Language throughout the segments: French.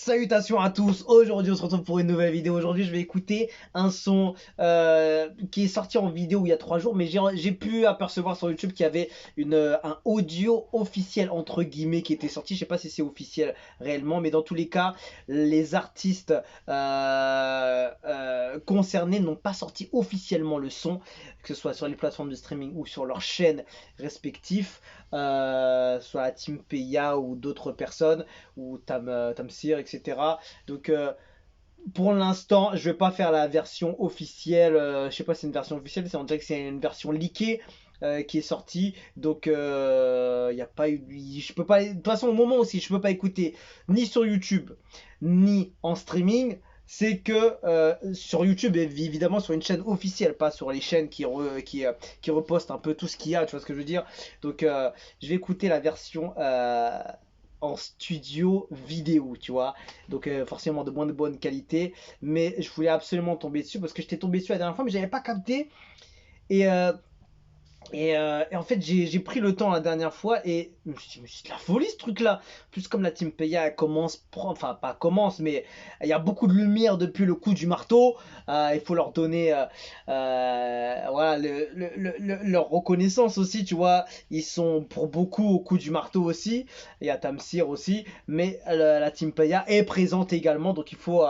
Salutations à tous, aujourd'hui on se retrouve pour une nouvelle vidéo. Aujourd'hui je vais écouter un son qui est sorti en vidéo il y a 3 jours, mais j'ai pu apercevoir sur YouTube qu'il y avait un audio officiel entre guillemets qui était sorti. Je sais pas si c'est officiel réellement, mais dans tous les cas les artistes concernés n'ont pas sorti officiellement le son, que ce soit sur les plateformes de streaming ou sur leurs chaînes respectives, soit la Team Peya ou d'autres personnes, ou Tamsir, etc. Donc pour l'instant je vais pas faire la version officielle, je sais pas si c'est une version officielle, on dirait que c'est une version leakée qui est sortie. Donc il y a pas eu, je peux pas, de toute façon au moment aussi je peux pas écouter ni sur YouTube ni en streaming. C'est que sur YouTube, évidemment sur une chaîne officielle, pas sur les chaînes qui repostent un peu tout ce qu'il y a, tu vois ce que je veux dire. Donc je vais écouter la version en studio vidéo, tu vois, donc forcément de moins de bonne qualité, mais je voulais absolument tomber dessus parce que j'étais tombé dessus la dernière fois mais j'avais pas capté. Et en fait j'ai pris le temps la dernière fois et je me suis dit, mais c'est de la folie ce truc là. Plus comme la Team Peya commence, enfin pas commence, mais il y a beaucoup de lumière depuis le coup du marteau. Il faut leur donner voilà, leur reconnaissance aussi, tu vois. Ils sont pour beaucoup au coup du marteau aussi. Il y a Tamsir aussi, mais la Team Peya est présente également, donc il faut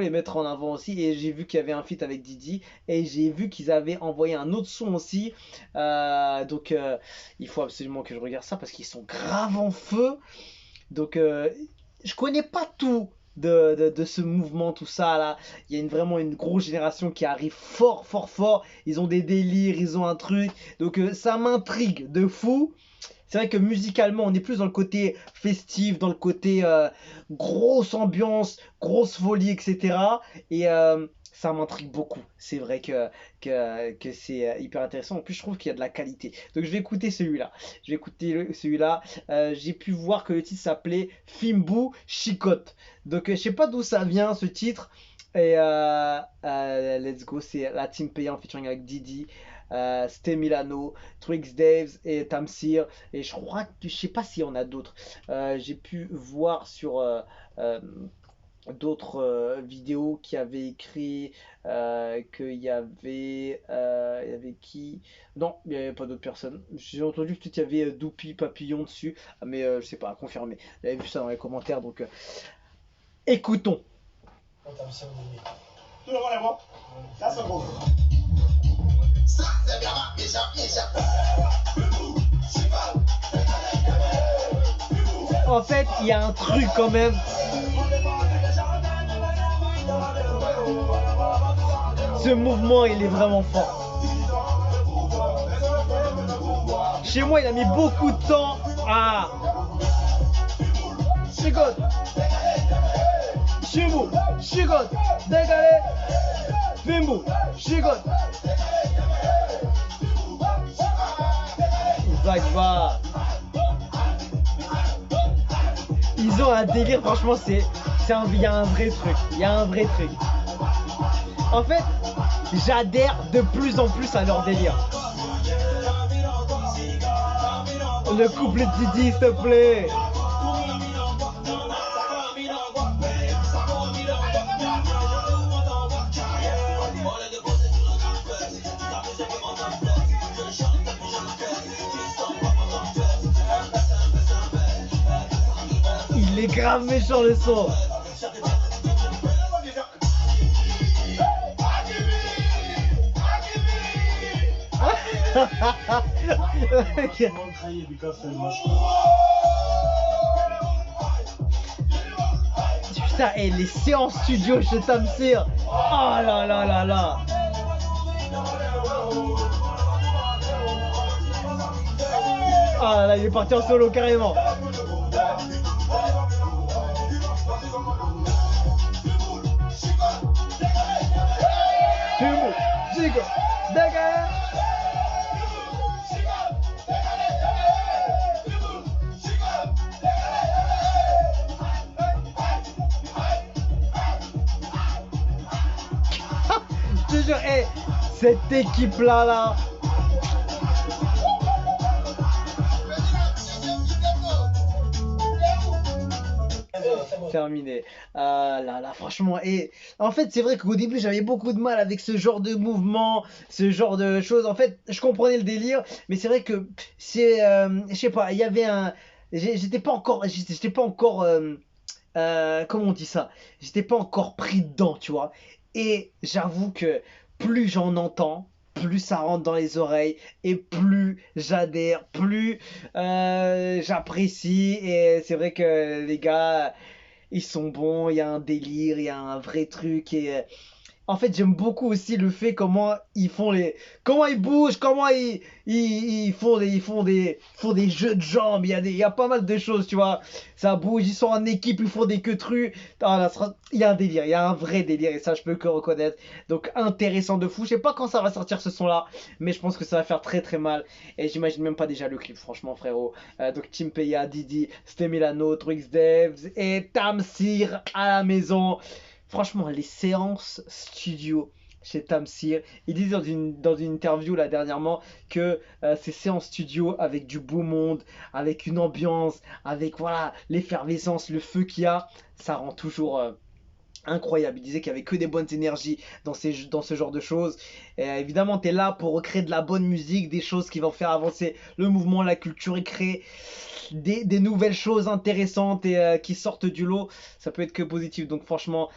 les mettre en avant aussi. Et j'ai vu qu'il y avait un feat avec Didi et j'ai vu qu'ils avaient envoyé un autre son aussi. Donc il faut absolument que je regarde ça parce qu'ils sont grave en feu. Donc je connais pas tout de ce mouvement, tout ça là. Il y a vraiment une grosse génération qui arrive fort fort fort. Ils ont des délires, ils ont un truc. Donc ça m'intrigue de fou. C'est vrai que musicalement on est plus dans le côté festif, dans le côté grosse ambiance, grosse folie, etc. Et ça m'intrigue beaucoup. C'est vrai que c'est hyper intéressant. En plus, je trouve qu'il y a de la qualité. Donc, je vais écouter celui-là. J'ai pu voir que le titre s'appelait Fimbu Chicotte. Donc, je sais pas d'où ça vient ce titre. Et let's go. C'est la Team Peya en featuring avec Didi, Ste Milano, Twix Daves et Tamsir. Et je crois que je sais pas s'il y en a d'autres. J'ai pu voir sur d'autres vidéos qui avaient écrit qu'il y avait qui, non, il n'y avait pas d'autres personnes. J'ai entendu que peut-être il y avait Doupi Papillon dessus, mais je sais pas, à confirmer. J'avais vu ça dans les commentaires, donc écoutons. Tout le monde est bon. Ça c'est bon. Ça c'est bien, en fait, il y a un truc quand même. Ce mouvement, il est vraiment fort. Chez moi, il a mis beaucoup de temps à... Chicotte. Fimbu, chicotte. Décalé. Fimbu, chicotte. Va. Ils ont un délire, franchement, il y a un vrai truc. Il y a un vrai truc. En fait, j'adhère de plus en plus à leur délire. Le couple Didi, s'il te plaît. Il est grave méchant le son. Putain, et les séances studio chez Tamsir. Oh là là là là. Ah là, il est parti en solo carrément. Je te jure, hey, cette équipe là. terminé. Ah là là, franchement. Et en fait, c'est vrai qu'au début, j'avais beaucoup de mal avec ce genre de mouvement, ce genre de choses. En fait, je comprenais le délire, mais c'est vrai que je sais pas, il y avait un, j'étais pas encore, comment on dit ça? J'étais pas encore pris dedans, tu vois. Et j'avoue que plus j'en entends, plus ça rentre dans les oreilles et plus j'adhère, plus j'apprécie. Et c'est vrai que les gars, ils sont bons, il y a un délire, il y a un vrai truc. Et en fait, j'aime beaucoup aussi le fait comment ils bougent, comment ils font des jeux de jambes. Il y a pas mal de choses, tu vois. Ça bouge, ils sont en équipe, ils font des queues-trues. Ah, là, il y a un délire, il y a un vrai délire et ça, je peux que reconnaître. Donc, intéressant de fou. Je sais pas quand ça va sortir ce son-là, mais je pense que ça va faire très très mal. Et j'imagine même pas déjà le clip, franchement, frérot. Donc, Tim Peya, Didi, Ste Milano, Trix Devs et Tamsir à la maison. Franchement, les séances studio chez Tamsir, il dit dans une interview là dernièrement que ces séances studio avec du beau monde, avec une ambiance, avec voilà l'effervescence, le feu qu'il y a, ça rend toujours incroyable. Il disait qu'il y avait que des bonnes énergies dans ce genre de choses. Et, évidemment, tu es là pour recréer de la bonne musique, des choses qui vont faire avancer le mouvement, la culture et créer des nouvelles choses intéressantes et qui sortent du lot. Ça peut être que positif. Donc, franchement,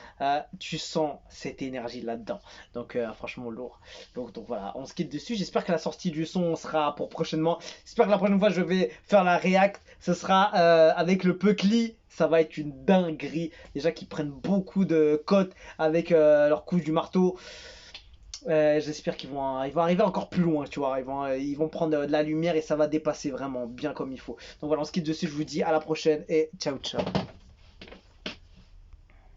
tu sens cette énergie là-dedans. Donc, franchement, lourd. Donc, voilà, on se quitte dessus. J'espère que la sortie du son sera pour prochainement. J'espère que la prochaine fois, je vais faire la react. Ce sera avec le Peucli. Ça va être une dinguerie. Déjà qu'ils prennent beaucoup de cotes avec leur coup du marteau. J'espère qu'ils vont arriver encore plus loin, tu vois. Ils vont prendre de la lumière et ça va dépasser vraiment bien comme il faut. Donc voilà, on se quitte dessus. Je vous dis à la prochaine et ciao ciao.